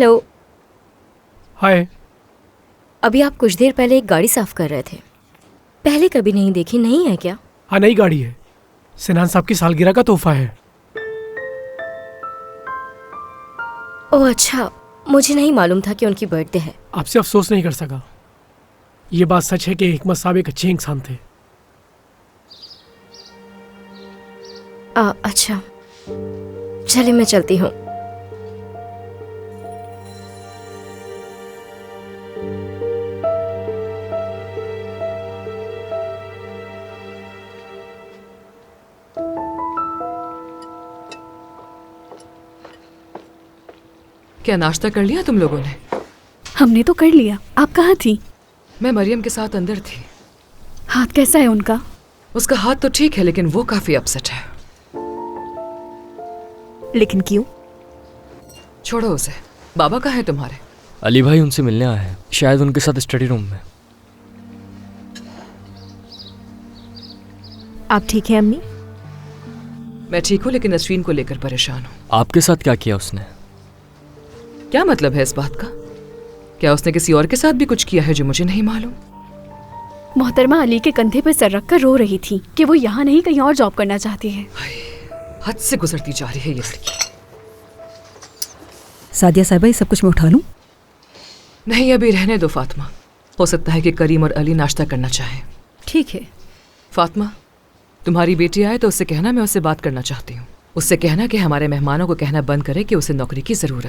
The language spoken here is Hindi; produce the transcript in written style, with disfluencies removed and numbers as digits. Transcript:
हेलो। हाय। अभी आप कुछ देर पहले एक गाड़ी साफ कर रहे थे, पहले कभी नहीं देखी, नहीं है क्या? हाँ, नई गाड़ी है, सिनान साहब की सालगिरह का तोहफा है। ओह अच्छा, मुझे नहीं मालूम था कि उनकी बर्थडे है। आपसे अफसोस नहीं कर सका। ये बात सच है कि हिकमत साहब एक अच्छे इंसान थे। अच्छा, चलिए मैं चलती हूँ। क्या नाश्ता कर लिया तुम लोगों ने? हमने तो कर लिया। आप कहाँ थी? मैं मरियम के साथ अंदर थी। हाथ कैसा है उनका? उसका हाथ तो ठीक है, लेकिन वो काफी अपसेट है। लेकिन क्यों? छोड़ो उसे। बाबा कहाँ है तुम्हारे? अली भाई उनसे मिलने आए हैं, शायद उनके साथ स्टडी रूम में। आप ठीक है अम्मी? मैं ठीक हूँ, लेकिन नसरीन को लेकर परेशान हूँ। आपके साथ क्या किया उसने? क्या मतलब है इस बात का? क्या उसने किसी और के साथ भी कुछ किया है जो मुझे नहीं मालूम? मोहतरमा अली के कंधे पर सर रखकर रो रही थी कि वो यहाँ नहीं कहीं और जॉब करना चाहती है। हद से गुजरती जा रही है ये लड़की। सादिया साहिबा, ये सब कुछ मैं उठा लूं? नहीं, अभी रहने दो फातिमा। हो सकता है कि करीम और अली नाश्ता करना चाहें। ठीक है। फातिमा, तुम्हारी बेटी आए तो उससे कहना मैं उससे बात करना चाहती हूँ। उससे कहना कि हमारे मेहमानों को कहना बंद करे कि उसे नौकरी की जरूरत